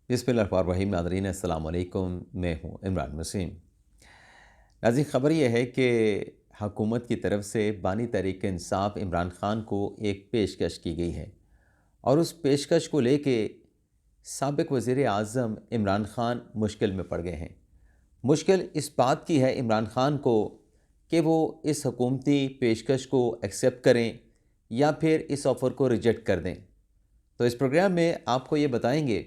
बिस्मिल्लाहिर्रहमानिर्रहीम। नाज़रीन अस्सलाम वालेकुम। मैं हूँ इमरान वसीम। नाज़रीन, ख़बर यह है कि हुकूमत की तरफ से बानी तहरीक-ए-इंसाफ़ इमरान ख़ान को एक पेशकश की गई है और उस पेशकश को लेके साबिक़ वज़ीर-ए-आज़म इमरान ख़ान मुश्किल में पड़ गए हैं। मुश्किल इस बात की है इमरान ख़ान को कि वो इस हुकूमती पेशकश को एक्सेप्ट करें या फिर इस ऑफ़र को रिजेक्ट कर दें। तो इस प्रोग्राम में आपको ये बताएंगे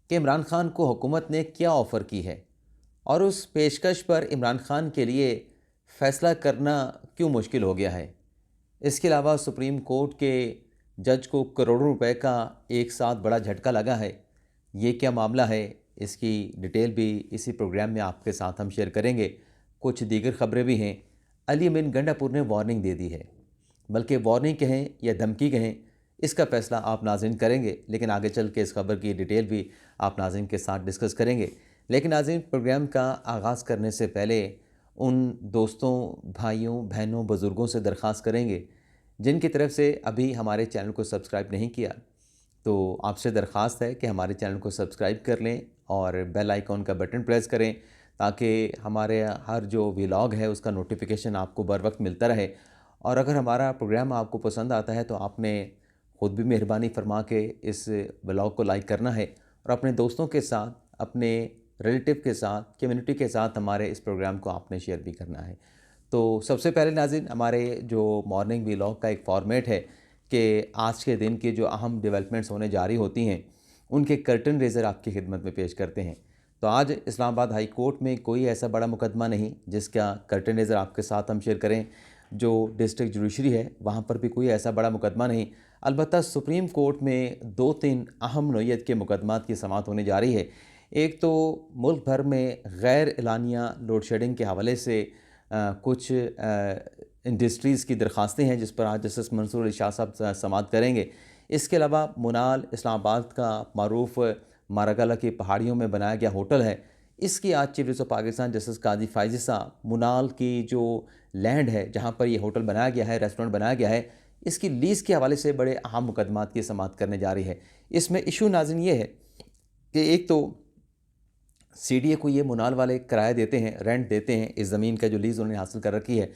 कि इमरान ख़ान को हुकूमत ने क्या ऑफ़र की है और उस पेशकश पर इमरान ख़ान के लिए फ़ैसला करना क्यों मुश्किल हो गया है। इसके अलावा सुप्रीम कोर्ट के जज को करोड़ों रुपए का एक साथ बड़ा झटका लगा है। ये क्या मामला है, इसकी डिटेल भी इसी प्रोग्राम में आपके साथ हम शेयर करेंगे। कुछ दीगर ख़बरें भी हैं। अली अमीन गंडापुर ने वार्निंग दे दी है, बल्कि वार्निंग कहें या धमकी कहें, इसका फ़ैसला आप नाज़रीन करेंगे, लेकिन आगे चल के इस खबर की डिटेल भी आप नाज़रीन के साथ डिस्कस करेंगे। लेकिन नाज़रीन, प्रोग्राम का आगाज़ करने से पहले उन दोस्तों, भाइयों, बहनों, बुज़ुर्गों से दरख्वास्त करेंगे जिनकी तरफ से अभी हमारे चैनल को सब्सक्राइब नहीं किया। तो आपसे दरख्वास्त है कि हमारे चैनल को सब्सक्राइब कर लें और बेल आइकॉन का बटन प्रेस करें ताकि हमारे हर जो व्लॉग है उसका नोटिफिकेशन आपको बर वक्त मिलता रहे। और अगर हमारा प्रोग्राम आपको पसंद आता है तो आपने ख़ुद भी मेहरबानी फरमा के इस व्लॉग को लाइक करना है और अपने दोस्तों के साथ, अपने रिलेटिव के साथ, कम्युनिटी के साथ हमारे इस प्रोग्राम को आपने शेयर भी करना है। तो सबसे पहले नाज़रीन, हमारे जो मॉर्निंग व्लॉग का एक फॉर्मेट है कि आज के दिन की जो अहम डेवलपमेंट्स होने जारी होती हैं उनके कर्टन रेज़र आपकी खिदमत में पेश करते हैं। तो आज इस्लामाबाद हाई कोर्ट में कोई ऐसा बड़ा मुकदमा नहीं जिसका कर्टन रेज़र आपके साथ हम शेयर करें। जो डिस्ट्रिक्ट जुडिशरी है वहाँ पर भी कोई ऐसा बड़ा मुकदमा नहीं। अलबत्ता सुप्रीम कोर्ट में 2-3 अहम नौइयत के मुकदमात की समाअत होने जा रही है। एक तो मुल्क भर में गैर एलानिया लोड शेडिंग के हवाले से कुछ इंडस्ट्रीज़ की दरख्वास्तें हैं जिस पर आज जस्टिस मंसूर अली शाह साहब समाअत करेंगे। इसके अलावा मुनाल इस्लामाबाद का मारूफ मारागला की पहाड़ियों में बनाया गया होटल है, इसकी आज chief justice of Pakistan justice Qazi Faez साहब मुनाल की जो लैंड है जहाँ पर ये होटल बनाया गया है, रेस्टोरेंट बनाया गया है, इसकी लीज़ के हवाले से बड़े अहम मुकदमात की समाअत करने जा रही है। इसमें इशू नाज़रीन ये है कि एक तो सीडीए को ये मुनाल वाले किराया देते हैं, रेंट देते हैं इस ज़मीन का जो लीज़ उन्होंने हासिल कर रखी है।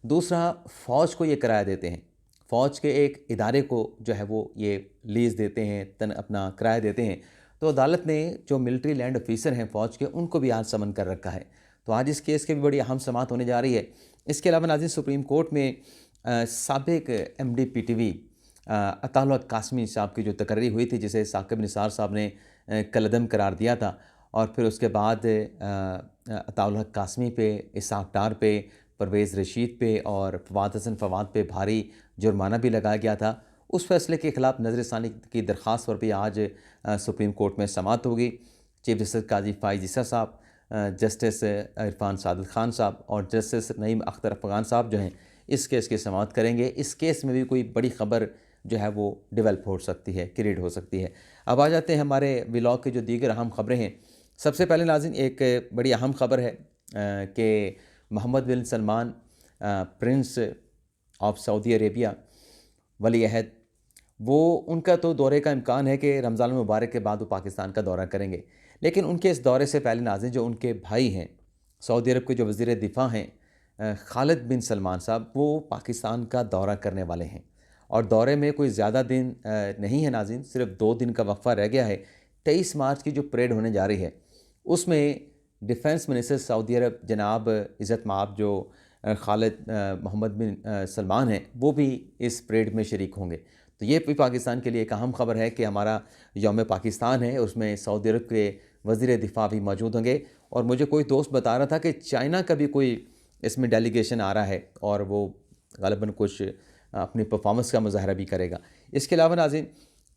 दूसरा, फ़ौज को ये किराया देते हैं, फ़ौज के एक इदारे को जो है वो ये लीज़ देते हैं, अपना किराया देते हैं। तो अदालत ने जो मिलिट्री लैंड ऑफिसर हैं फ़ौज के, उनको भी आज समन कर रखा है। तो आज इस केस की भी बड़ी अहम समाअत होने जा रही है। इसके अलावा नाज़रीन, सुप्रीम कोर्ट में साबिक़ एमडी पीटीवी अताउल हक कासमी साहब की जो तकर्री हुई थी, जिसे साकिब निसार साहब ने कलअदम करार दिया था, और फिर उसके बाद अताउल हक कासमी पे, इसहाक डार पे, परवेज़ रशीद पे और फवाद हसन फवाद पे भारी जुर्माना भी लगाया गया था। उस फैसले के ख़िलाफ़ नज़रसानी की दरख्वास्त पर भी आज सुप्रीम कोर्ट में समाअत होगी। चीफ जस्टिस काजी फ़ाइज़ ईसा साहब, जस्टिस इरफ़ान सादिक ख़ान साहब और जस्टिस नईम अख्तर अफ़गान साहब जो हैं, इस केस की समाअत करेंगे। इस केस में भी कोई बड़ी ख़बर जो है वो डेवलप हो सकती है, क्रिएट हो सकती है। अब आ जाते हैं हमारे व्लॉग की जो दीगर अहम ख़बरें हैं। सबसे पहले नाज़रीन, एक बड़ी अहम ख़बर है कि Mohammed bin Salman prince of Saudi Arabia वली अहद, वो उनका तो दौरे का इम्कान है कि रमज़ान मुबारक के बाद वो पाकिस्तान का दौरा करेंगे। लेकिन उनके इस दौरे से पहले नाज़रीन, जो उनके भाई हैं सऊदी अरब के जो वज़ीर दिफ़ा हैं खालिद बिन सलमान साहब, वो पाकिस्तान का दौरा करने वाले हैं और दौरे में कोई ज़्यादा दिन नहीं है नाज़रीन, सिर्फ 2 दिन का वक्फ़ा रह गया है। 23 मार्च की जो परेड होने जा रही है उसमें डिफेंस मिनिस्टर सऊदी अरब जनाब इज़्ज़त माब जो खालिद मोहम्मद बिन सलमान हैं, वो भी इस परेड में शरीक होंगे। तो ये भी पाकिस्तान के लिए एक अहम ख़बर है कि हमारा यौम पाकिस्तान है, उसमें सऊदी अरब के वज़ीर दिफ़ा भी मौजूद होंगे। और मुझे कोई दोस्त बता रहा था कि चाइना का भी कोई इसमें डेलीगेशन आ रहा है और वो ग़ालिबन कुछ अपनी परफॉर्मेंस का मुज़ाहरा भी करेगा। इसके अलावा नाज़रीन,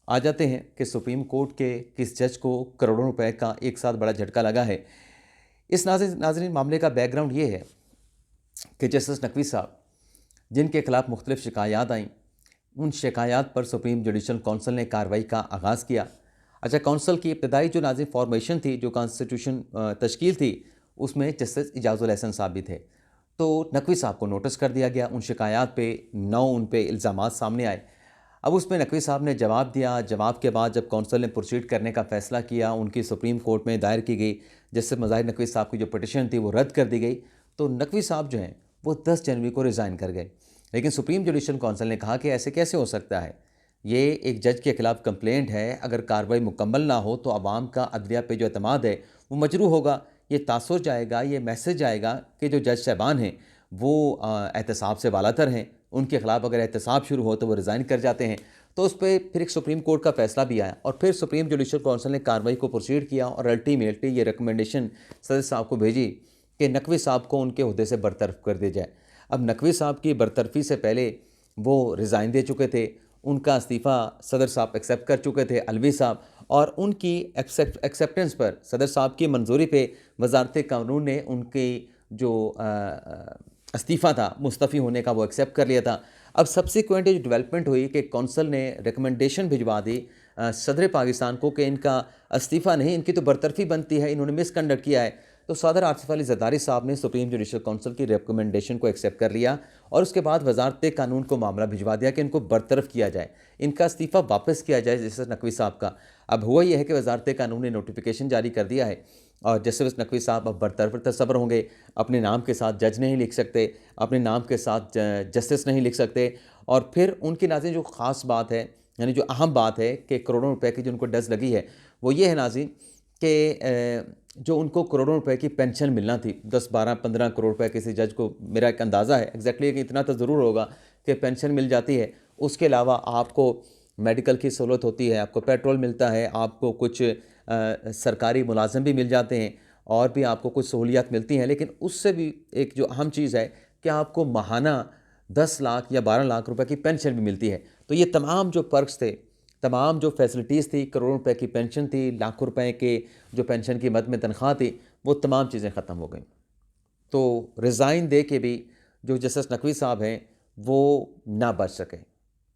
आ जाते हैं कि सुप्रीम कोर्ट के किस जज को करोड़ों रुपए का एक साथ बड़ा झटका लगा है। इस नाज़रीन मामले का बैकग्राउंड ये है कि जस्टिस नकवी साहब, जिनके ख़िलाफ़ मुख्तलिफ़ शिकायत आईं, उन शिकायत पर सुप्रीम जुडिशल कौंसिल ने कार्रवाई का आगाज़ किया। अच्छा, कौंसिल की इब्तदाई जो नाज़रीन फॉर्मेशन थी, जो कॉन्स्टिट्यूशन तश्कील थी, उसमें जस्टिस इजाज़ुल एहसन साहब भी थे। तो नकवी साहब को नोटिस कर दिया गया। उन शिकायत पे 9 उन पे इल्ज़ामात सामने आए। अब उसमें नकवी साहब ने जवाब दिया। जवाब के बाद जब कौंसिल ने प्रोसीड करने का फ़ैसला किया, उनकी सुप्रीम कोर्ट में दायर की गई, जिससे मज़ाहिर नकवी साहब की जो पिटिशन थी वो रद्द कर दी गई। तो नकवी साहब जो हैं वो 10 जनवरी को रिज़ाइन कर गए। लेकिन सुप्रीम जुडिशल कौंसिल ने कहा कि ऐसे कैसे हो सकता है, ये एक जज के ख़िलाफ़ कंप्लेंट है, अगर कार्रवाई मुकम्मल ना हो तो आवाम का अदलिया पे जो एतमाद है वो मजरूह होगा। ये तासुर जाएगा, ये मैसेज जाएगा कि जो जज साहबान हैं वो एहतसाब से बालातर हैं, उनके ख़िलाफ़ अगर एहतसाब शुरू हो तो वो रिज़ाइन कर जाते हैं। तो उस पर फिर एक सुप्रीम कोर्ट का फ़ैसला भी आया और फिर सुप्रीम जुडिशल कौंसिल ने कार्रवाई को प्रोसीड किया और अल्टीमेटली ये रिकमेंडेशन सदर साहब को भेजी कि नकवी साहब को उनके ओहदे से बरतरफ कर दिया जाए। अब नकवी साहब की बरतरफी से पहले वो रिज़ाइन दे चुके थे, उनका इस्तीफ़ा सदर साहब एक्सेप्ट कर चुके थे अलवी साहब, और उनकी एक्सेप्टेंस पर सदर साहब की मंजूरी पे वजारत कानून ने उनकी जो इस्तीफ़ा था मुस्तफ़ी होने का वो एक्सेप्ट कर लिया था। अब सब्सिक्वेंट जो डेवलपमेंट हुई कि कौंसिल ने रिकमेंडेशन भिजवा दी सदर पाकिस्तान को कि इनका इस्तीफ़ा नहीं, इनकी तो बरतरफी बनती है, इन्होंने मिसकंडक्ट किया है। तो सदर आसिफ अली जरदारी साहब ने सुप्रीम जुडिशल कौंसिल की रिकमेंडेशन को एक्सेप्ट कर लिया और उसके बाद वजारत कानून को मामला भिजवा दिया कि इनको बरतरफ किया जाए, इनका इस्तीफ़ा वापस किया जाए जस्टिस नकवी साहब का। अब हुआ यह है कि वजारत कानून ने नोटिफिकेशन जारी कर दिया है और जस्टिस नकवी साहब अब बरतरफ तसव्वुर होंगे, अपने नाम के साथ जज नहीं लिख सकते, अपने नाम के साथ जस्टिस नहीं लिख सकते। और फिर उनकी नाज़रीन जो ख़ास बात है, यानी जो अहम बात है कि करोड़ों रुपए की जो उनको डज़ लगी है, वो ये है नाज़रीन कि जो उनको करोड़ों रुपए की पेंशन मिलना थी, 10, 12, 15 करोड़ रुपए किसी जज को, मेरा एक अंदाज़ा है एग्जैक्टली कि इतना तो ज़रूर होगा कि पेंशन मिल जाती है। उसके अलावा आपको मेडिकल की सहूलत होती है, आपको पेट्रोल मिलता है, आपको कुछ सरकारी मुलाजिम भी मिल जाते हैं और भी आपको कुछ सहूलियात मिलती हैं। लेकिन उससे भी एक जो अहम चीज़ है कि आपको माहाना 10 लाख या 12 लाख रुपए की पेंशन भी मिलती है। तो ये तमाम जो पर्क्स थे, तमाम जो फैसिलिटीज़ थी, करोड़ों रुपए की पेंशन थी, लाखों रुपए के जो पेंशन की मद में तनख्वाह थी, वो तमाम चीज़ें ख़त्म हो गई। तो रिज़ाइन दे के भी जो जस्टिस नकवी साहब हैं वो ना बच सके,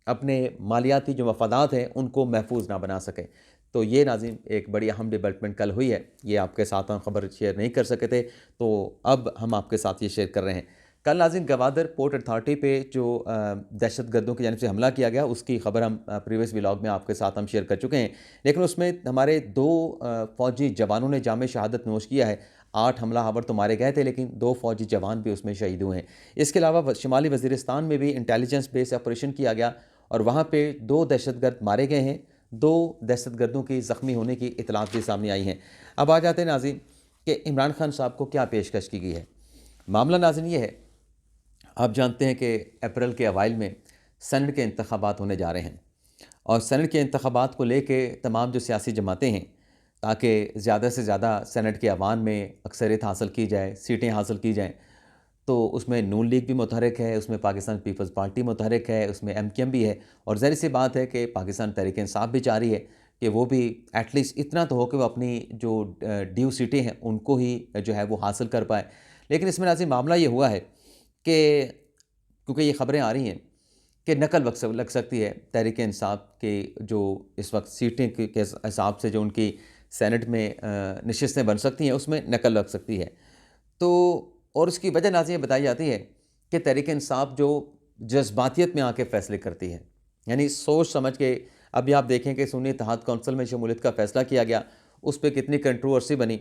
अपने मालियाती जो मफादात हैं उनको महफूज ना बना सके। तो ये नाज़रीन एक बड़ी अहम डेवलपमेंट कल हुई है, ये आपके साथ हम खबर शेयर नहीं कर सके थे, तो अब हम आपके साथ ये शेयर कर रहे हैं। कल नाज़रीन गवादर पोर्ट अथॉरिटी पे जो दहशतगर्दों की जानिब से हमला किया गया, उसकी खबर हम प्रीवियस व्लॉग में आपके साथ हम शेयर कर चुके हैं। लेकिन उसमें हमारे 2 फ़ौजी जवानों ने जाम शहादत नोश किया है। 8 हमलावर तो मारे गए थे लेकिन 2 फ़ौजी जवान भी उसमें शहीद हुए हैं। इसके अलावा शुमाली वज़ीरिस्तान में भी इंटेलिजेंस बेस ऑपरेशन किया गया और वहाँ पे 2 दहशतगर्द मारे गए हैं, 2 दहशतगर्दों की ज़ख्मी होने की इतलात भी सामने आई हैं। अब आ जाते हैं नाज़रीन कि इमरान खान साहब को क्या पेशकश की गई है। मामला नाज़रीन ये है, आप जानते हैं कि अप्रैल के अवाइल में सेनेट के इंतखाबात होने जा रहे हैं और सेनेट के इंतखाबात को लेके तमाम जो सियासी जमातें हैं, ताकि ज़्यादा से ज़्यादा सेनेट के अवान में अक्सरियत हासिल की जाए, सीटें हासिल की जाएँ, तो उसमें नून लीग भी मुतहरिक है, उसमें पाकिस्तान पीपल्स पार्टी मुतहरिक है, उसमें MKM भी है और ज़ाहिर सी बात है कि पाकिस्तान तहरीक इंसाफ भी चाह रही है कि वो भी एटलीस्ट इतना तो हो कि वो अपनी जो ड्यू सीटें हैं उनको ही जो है वो हासिल कर पाए। लेकिन इसमें नाज़रीन मामला ये हुआ है कि क्योंकि ये ख़बरें आ रही हैं कि नकल लग सकती है तहरीक इंसाफ के जो इस वक्त सीटें के हिसाब से जो उनकी सेनेट में नशिस्तें बन सकती हैं, उसमें नकल लग सकती है। तो और उसकी वजह नाज़रीन बताई जाती है कि तहरीक इंसाफ जो जज्बातियत में आके फ़ैसले करती है, यानी सोच समझ के। अभी आप देखें कि सुन्नी इत्तेहाद कौंसिल में शमूलियत का फ़ैसला किया गया, उस पर कितनी कंट्रोवर्सी बनी।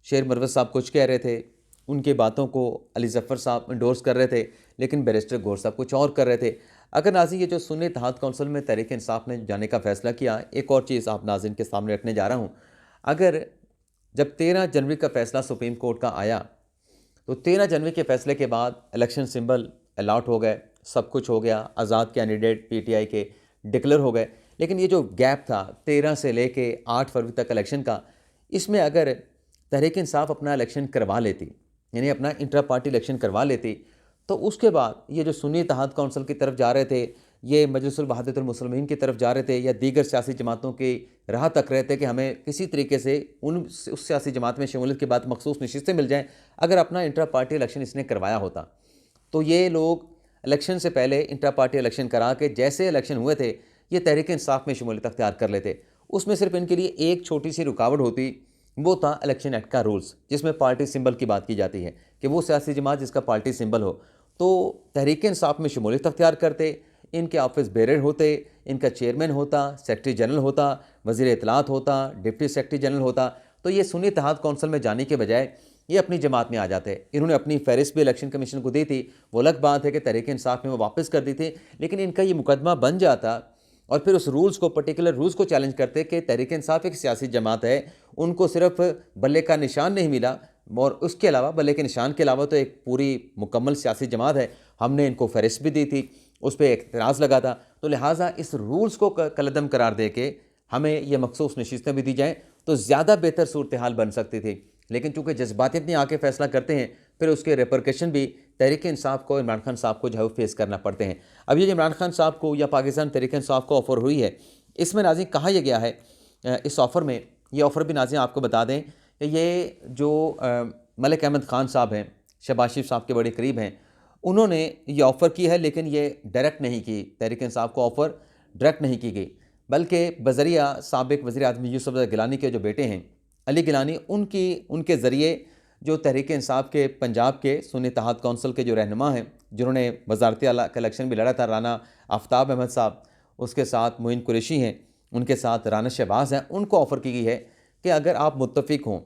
शेर मरवत साहब कुछ कह रहे थे, उनकी बातों को अली ज़फ़र साहब इंडोर्स कर रहे थे, लेकिन बैरिस्टर गौर साहब कुछ और कर रहे थे। अगर नाज़रीन ये जो सुन्नी इत्तेहाद कौंसिल में तहरीक इंसाफ ने जाने का फ़ैसला किया, एक और चीज़ आप नाज़रीन के सामने रखने जा रहा हूँ। अगर जब 13 जनवरी का फ़ैसला सुप्रीम कोर्ट का आया, तो 13 जनवरी के फ़ैसले के बाद इलेक्शन सिंबल अलॉट हो गए, सब कुछ हो गया, आज़ाद कैंडिडेट PTI के डिक्लेयर हो गए। लेकिन ये जो गैप था 13 से लेके 8 फरवरी तक इलेक्शन का, इसमें अगर तहरीक इंसाफ अपना इलेक्शन करवा लेती, यानी अपना इंट्रा पार्टी इलेक्शन करवा लेती, तो उसके बाद ये जो सुन्नी इत्तेहाद कौंसिल की तरफ जा रहे थे, ये मजलिसुल वहादतुल मुस्लिमीन की तरफ जा रहे थे या दीगर सियासी जमातों की राह तक रहे थे कि हमें किसी तरीके से उस सियासी जमात में शमूलियत के बाद मखसूस नशिस्तें मिल जाएँ। अगर अपना इंट्रा पार्टी इलेक्शन इसने करवाया होता, तो ये लोग इलेक्शन से पहले इंट्रा पार्टी इलेक्शन करा के जैसे इलेक्शन हुए थे, ये तहरीक इंसाफ में शमूलियत अख्तियार कर लेते। उसमें सिर्फ इनके लिए एक छोटी सी रुकावट होती, वो था इलेक्शन एक्ट का रूल्स, जिसमें पार्टी सिंबल की बात की जाती है कि वो सियासी जमात जिसका पार्टी सिंबल हो। तो तहरीक इंसाफ में शमूलियत अख्तियार करते, इनके ऑफिस बेरर होते, इनका चेयरमैन होता, सेक्रेटरी जनरल होता, वज़ीर इत्तलात होता, डिप्टी सेक्रेटरी जनरल होता, तो ये सुन्नी इत्तेहाद कौंसिल में जाने के बजाय ये अपनी जमात में आ जाते। इन्होंने अपनी फहरिस्त भी इलेक्शन कमीशन को दी थी, वो अलग बात है कि तहरीक इंसाफ में वो वापस कर दी थी, लेकिन इनका ये मुकदमा बन जाता और फिर उस रूल्स को, पर्टिकुलर रूल्स को चैलेंज करते कि तहरीक इंसाफ एक सियासी जमात है, उनको सिर्फ बल्ले का निशान नहीं मिला और उसके अलावा, बल्ले के निशान के अलावा तो एक पूरी मुकम्मल सियासी जमात है, हमने इनको फहरिस्त भी दी थी, उस पर एतराज़ लगा था। तो लिहाजा इस रूल्स को कलअदम करार दे के हमें यह मखसूस नशिस्तें भी दी जाएँ तो ज़्यादा बेहतर सूरत हाल बन सकती थी। लेकिन चूँकि जज्बातियत में आके फ़ैसला करते हैं, फिर उसके रिपरकशन भी तहरीक इंसाफ को, इमरान खान साहब को जो है वो फेस करना पड़ते हैं। अब ये इमरान खान साहब को या पाकिस्तान तहरीक इंसाफ को ऑफ़र हुई है, इसमें नाज़रीन कहा यह गया है, इस ऑफ़र में, ये ऑफ़र भी नाज़रीन आपको बता दें कि ये जो मलिक अहमद ख़ान साहब हैं, शहबाज शरीफ साहब के बड़े करीब हैं, उन्होंने ये ऑफ़र की है, लेकिन ये डायरेक्ट नहीं की, तहरीक इंसाफ को ऑफ़र डायरेक्ट नहीं की गई, बल्कि बज़रिया साबिक़ वज़ीर आज़म यूसुफ गिलानी के जो बेटे हैं अली गिलानी, उनके ज़रिए जो तहरीक इंसाफ के पंजाब के सुन्नी इत्तेहाद कौंसिल के जो रहनुमा हैं, जिन्होंने वज़ारती आला का इलेक्शन भी लड़ा था, राना आफ्ताब अहमद साहब, उसके साथ मोइन कुरैशी हैं, उनके साथ राना शहबाज हैं, उनको ऑफ़र की गई है कि अगर आप मुत्तफ़िक हों,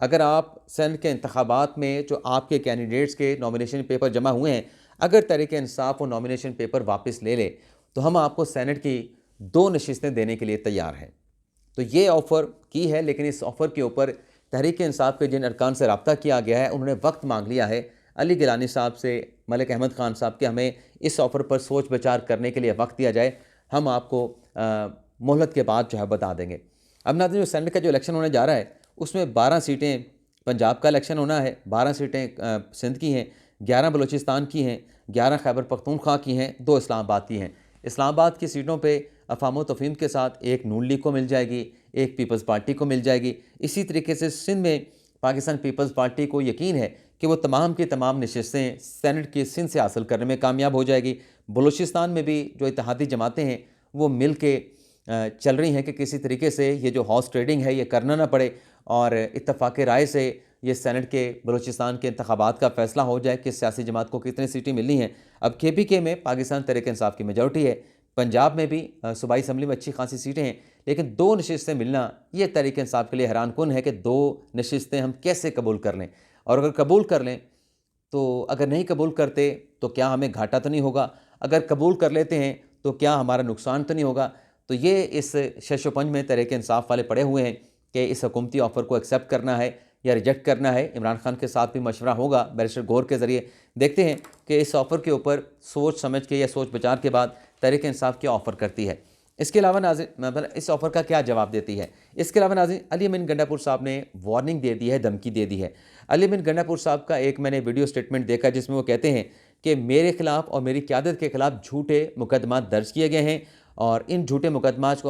अगर आप सेनेट के इंतखाबात में जो आपके कैंडिडेट्स के नॉमिनेशन पेपर जमा हुए हैं, अगर तहरीक इंसाफ वो नॉमिनेशन पेपर वापस ले ले तो हम आपको सेनेट की 2 नशिस्तें देने के लिए तैयार हैं। तो ये ऑफ़र की है, लेकिन इस ऑफ़र के ऊपर तहरीक इंसाफ के जिन अरकान से रब्ता किया गया है, उन्होंने वक्त मांग लिया है अली गिलानी साहब से, मलिक अहमद ख़ान साहब के, हमें इस ऑफ़र पर सोच विचार करने के लिए वक्त दिया जाए, हम आपको मोहलत के बाद जो है बता देंगे। अब नाज़रीन, जो सेनेट का जो इलेक्शन होने जा रहा है उसमें 12 सीटें पंजाब का इलेक्शन होना है, 12 सीटें सिंध की हैं, 11 बलूचिस्तान की हैं, 11 खैबर पख्तूनख्वा की हैं, 2 इस्लामाबाद की हैं। इस्लामाबाद की सीटों पे अफ़ाम तफ़हीम के साथ एक नून लीग को मिल जाएगी, एक पीपल्स पार्टी को मिल जाएगी। इसी तरीके से सिंध में पाकिस्तान पीपल्स पार्टी को यकीन है कि वो तमाम की तमाम नशिस्तें सेनेट की सिंध से हासिल करने में कामयाब हो जाएगी। बलूचिस्तान में भी जो इत्तेहादी जमातें हैं वो मिल के चल रही हैं कि किसी तरीके से ये जो हॉर्स ट्रेडिंग है ये करना ना पड़े और इत्तफाक़ राय से ये सेनेट के बलूचिस्तान के इंतखाबात का फ़ैसला हो जाए कि सियासी जमात को कितनी सीटें मिलनी हैं। अब KPK में पाकिस्तान तहरीक इंसाफ की मेजॉरिटी है, पंजाब में भी सूबाई असम्बली में अच्छी खासी सीटें हैं, लेकिन 2 नशिस्तें मिलना ये तहरीक इंसाफ के लिए हैरान कुन है कि 2 नशिस्तें हम कैसे कबूल कर लें, और अगर कबूल कर लें तो अगर नहीं कबूल करते तो क्या हमें घाटा तो नहीं होगा, अगर कबूल कर लेते हैं तो क्या हमारा नुकसान तो नहीं होगा। तो ये इस शशोपंज में तहरीक इंसाफ वाले पड़े हुए हैं कि इस हुकूमती ऑफ़र को एक्सेप्ट करना है या रिजेक्ट करना है। इमरान खान के साथ भी मशवरा होगा बैरिस्टर गौर के ज़रिए। देखते हैं कि इस ऑफ़र के ऊपर सोच समझ के या सोच विचार के बाद तहरीक इंसाफ क्या ऑफ़र करती है। इसके अलावा नाज़रीन, मतलब इस ऑफ़र का क्या जवाब देती है। इसके अलावा नाज़रीन, अली अमीन गंडापुर साहब ने वार्निंग दे दी है, धमकी दे दी है। अली अमीन गंडापुर साहब का एक मैंने वीडियो स्टेटमेंट देखा जिसमें वो कहते हैं कि मेरे खिलाफ़ और मेरी क़यादत के ख़िलाफ़ झूठे मुकदमात दर्ज किए गए हैं और इन झूठे मुकदमात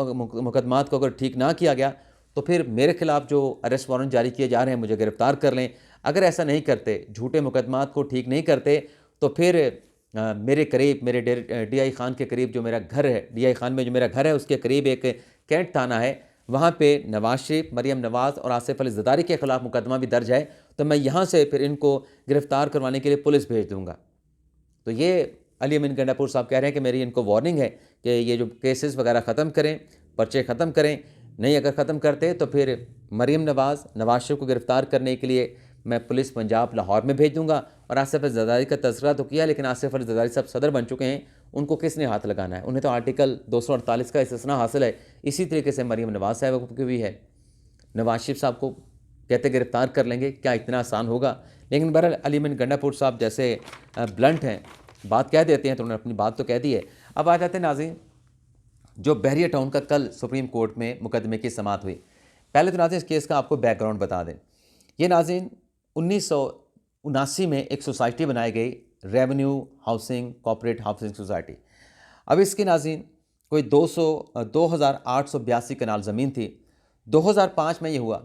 को अगर ठीक ना किया गया तो फिर मेरे खिलाफ़ जो अरेस्ट वारंट जारी किए जा रहे हैं मुझे गिरफ़्तार कर लें। अगर ऐसा नहीं करते, झूठे मुकदमात को ठीक नहीं करते, तो फिर मेरे करीब, मेरे DI खान के करीब जो मेरा घर है, DI खान में जो मेरा घर है उसके करीब एक कैंट थाना है, वहाँ पे नवाज शरीफ, मरियम नवाज़ और आसिफ अली ज़रदारी के ख़िलाफ़ मुकदमा भी दर्ज है, तो मैं यहाँ से फिर इनको गिरफ़्तार करवाने के लिए पुलिस भेज दूँगा। तो ये अली अमीन गंडापुर साहब कह रहे हैं कि मेरी इनको वार्निंग है कि ये जो केसेस वगैरह ख़त्म करें, पर्चे ख़त्म करें, नहीं अगर ख़त्म करते तो फिर मरियम नवाज़ शरीफ को गिरफ़्तार करने के लिए मैं पुलिस पंजाब लाहौर में भेज दूँगा। और आसिफ अली ज़रदारी का तज़किरा तो किया, लेकिन आसिफ अली ज़रदारी साहब सदर बन चुके हैं, उनको किसने हाथ लगाना है, उन्हें तो आर्टिकल 248 का इस्तिस्ना हासिल है। इसी तरीके से मरियम नवाज़ साहब की भी है, नवाज शरीफ साहब को कहते गिरफ़्तार कर लेंगे, क्या इतना आसान होगा। लेकिन बहरहाल अली अमीन गंडापुर साहब जैसे ब्लंट हैं, बात कह देते हैं, तो उन्होंने अपनी बात तो कह दी है। अब आ जाते हैं नाज़रीन, जो बहरिया टाउन का कल सुप्रीम कोर्ट में मुकदमे की समाअत हुई। पहले तो नाज़रीन इस केस का आपको बैकग्राउंड बता दें। ये नाज़रीन 1979 में एक सोसाइटी बनाई गई, revenue housing corporate housing society. अब इसकी नाज़रीन कोई 2882 कनाल ज़मीन थी। 2005 में ये हुआ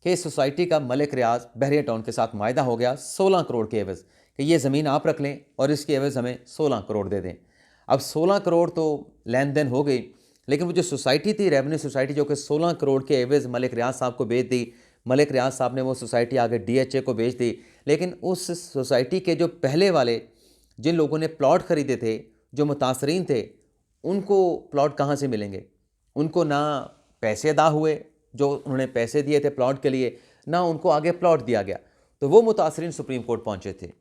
कि इस सोसाइटी का मलिक रियाज बहरिया टाउन के साथ मायदा हो गया 16 करोड़ के एवज़ कि ये ज़मीन आप रख लें और इसके एवज़ हमें 16 करोड़ दे दें। अब 16 करोड़ तो लेन देन हो गई, लेकिन वो जो सोसाइटी थी, रेवेन्यू सोसाइटी, जो कि 16 करोड़ के एवज़ मलिक रियाज साहब को बेच दी। मलिक रियाज साहब ने वो सोसाइटी आगे DHA को बेच दी। लेकिन उस सोसाइटी के जो पहले वाले जिन लोगों ने प्लॉट ख़रीदे थे, जो मुतासरीन थे, उनको प्लॉट कहाँ से मिलेंगे? उनको ना पैसे अदा हुए, जो उन्होंने पैसे दिए थे प्लॉट के लिए, ना उनको आगे प्लॉट दिया गया। तो वो मुतासरीन सुप्रीम कोर्ट पहुँचे थे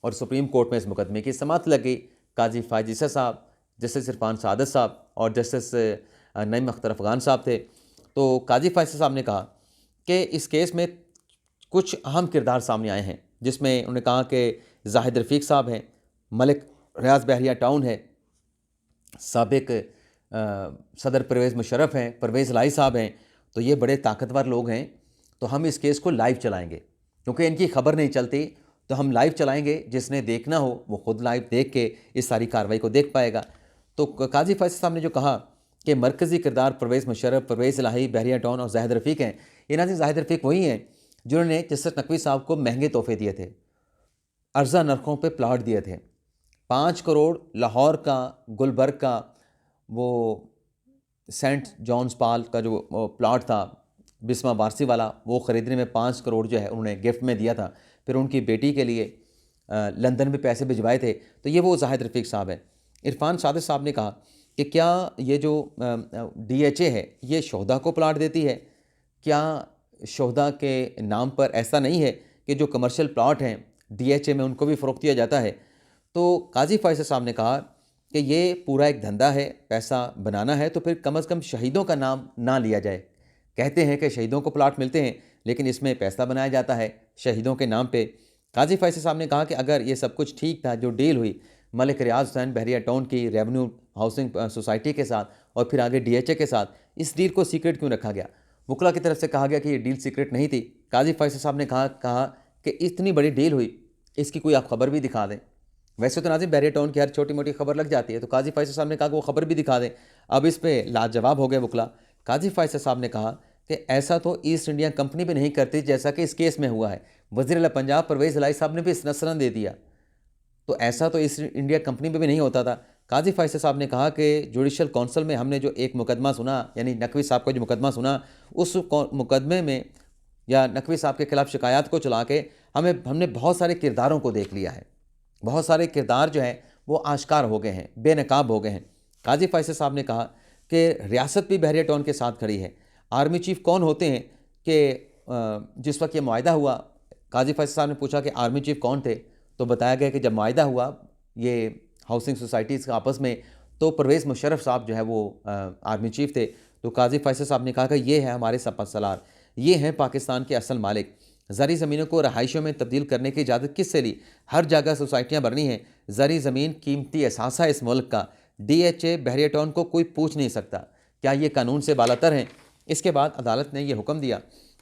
और सुप्रीम कोर्ट में इस मुकदमे की समाअत लग गई। काजी फ़ायज़ ईसा साहब, जस्टिस इरफान सादत साहब और जस्टिस नईम अख्तर अफ़गान साहब थे। तो काजी फ़ायज़ साहब ने कहा कि इस केस में कुछ अहम किरदार सामने आए हैं, जिसमें उन्होंने कहा कि ज़ाहिद रफ़ीक साहब हैं, मलिक रियाज़ बहरिया टाउन है, साबिक सदर परवेज़ मुशर्रफ हैं, परवेज़ लाई साहब हैं। तो ये बड़े ताकतवर लोग हैं, तो हम इस केस को लाइव चलाएंगे, क्योंकि इनकी खबर नहीं चलती, तो हम लाइव चलाएंगे। जिसने देखना हो वो खुद लाइव देख के इस सारी कार्रवाई को देख पाएगा। तो काजी फ़ैसल साहब ने जो कहा कि मरकज़ी किरदार परवेज़ मुशर्रफ, परवेज़ इलाही, बहरिया टाउन और ज़ाहिद रफ़ीक हैं। ये नाज़रीन ज़ाहिद रफ़ीक वही हैं जिन्होंने जस्टिस नकवी साहब को महंगे तोहफे दिए थे, अर्जा नरखों पे प्लाट दिए थे। 5 करोड़ लाहौर का, गुलबर्ग का वो सेंट जॉन्स पाल का जो प्लाट था बिस्मा बारसी वाला, वो ख़रीदने में 5 करोड़ जो है उन्होंने गिफ्ट में दिया था। फिर उनकी बेटी के लिए लंदन में पैसे भिजवाए थे। तो ये वो ज़ाहिद रफ़ीक साहब हैं। इरफान सादिक साहब ने कहा कि क्या ये जो DHA है ये शोहदा को प्लाट देती है? क्या शोहदा के नाम पर ऐसा नहीं है कि जो कमर्शियल प्लाट हैं DHA में उनको भी फ़रोख्त किया जाता है? तो काजी फ़ैसल साहब ने कहा कि ये पूरा एक धंधा है, पैसा बनाना है, तो फिर कम अज़ कम शहीदों का नाम ना लिया जाए। कहते हैं कि शहीदों को प्लाट मिलते हैं, लेकिन इसमें पैसा बनाया जाता है शहीदों के नाम पे। काजी फ़ैसल साहब ने कहा कि अगर ये सब कुछ ठीक था, जो डील हुई मलिक रियाज़ हुसैन बहरिया टाउन की रेवेन्यू हाउसिंग सोसाइटी के साथ और फिर आगे DHA के साथ, इस डील को सीक्रेट क्यों रखा गया? वकला की तरफ से कहा गया कि ये डील सीक्रेट नहीं थी। काजी फ़ैसल साहब ने कहा कि इतनी बड़ी डील हुई, इसकी कोई आप खबर भी दिखा दें। वैसे तो नाज़रीन बहरिया टाउन की हर छोटी मोटी खबर लग जाती है, तो काजी फ़ैसल साहब ने कहा कि वो खबर भी दिखा दें। अब इस पे लाजवाब हो गए वकला। काजी फ़ैसल साहब ने कहा कि ऐसा तो ईस्ट इंडिया कंपनी भी नहीं करती जैसा कि इस केस में हुआ है। वज़ीर आला पंजाब परवेज़ इलाही साहब ने भी इस नसरन दे दिया, तो ऐसा तो ईस्ट इंडिया कंपनी में भी नहीं होता था। काजी फ़ैसल साहब ने कहा कि जुडिशल काउंसिल में हमने जो एक मुकदमा सुना, यानी नकवी साहब का जो मुकदमा सुना, उस मुकदमे में या नकवी साहब के खिलाफ शिकायत को चला के हमने बहुत सारे किरदारों को देख लिया है। बहुत सारे किरदार जो हैं वो आश्कार हो गए हैं, बेनकाब हो गए हैं। काजी फ़ैसल साहब ने कहा कि रियासत भी बहरिया टाउन के साथ खड़ी है। आर्मी चीफ़ कौन होते हैं कि जिस वक्त ये मुआहिदा हुआ, काजी फ़ैसल साहब ने पूछा कि आर्मी चीफ़ कौन थे, तो बताया गया कि जब मुआहिदा हुआ ये हाउसिंग सोसाइटीज़ का आपस में, तो परवेज़ मुशर्रफ साहब जो है वो आर्मी चीफ़ थे। तो काजी फ़ैसल साहब ने कहा कि ये है हमारे सलार, ये हैं पाकिस्तान के असल मालिक। ज़री ज़मीनों को रहाइशों में तब्दील करने की इजाज़त किससे ली? हर जगह सोसाइटियाँ बननी हैं। ज़री ज़मीन कीमती एहसास है इस मुल्क का। DHA बहरिया टाउन को कोई पूछ नहीं सकता। क्या ये कानून से बालातर हैं? इसके बाद अदालत ने यह हुक्म दिया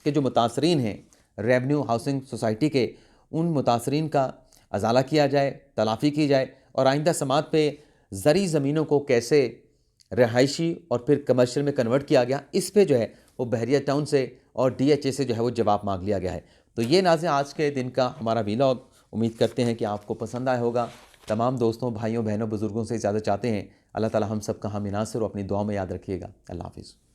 कि जो मुतासरीन हैं रेवेन्यू हाउसिंग सोसाइटी के, उन मुतासरीन का अजाला किया जाए, तलाफ़ी की जाए और आइंदा समात पे ज़री ज़मीनों को कैसे रहायशी और फिर कमर्शियल में कन्वर्ट किया गया, इस पे जो है वो बहरिया टाउन से और DHA से जो है वो जवाब मांग लिया गया है। तो ये नाज़रीन आज के दिन का हमारा व्लॉग, उम्मीद करते हैं कि आपको पसंद आया होगा। तमाम दोस्तों, भाइयों, बहनों, बुज़ुर्गों से इजाज़त चाहते हैं। अल्लाह ताला हम सब का हामी नासिर और अपनी दुआ में याद रखिएगा। अल्लाह हाफ़िज़।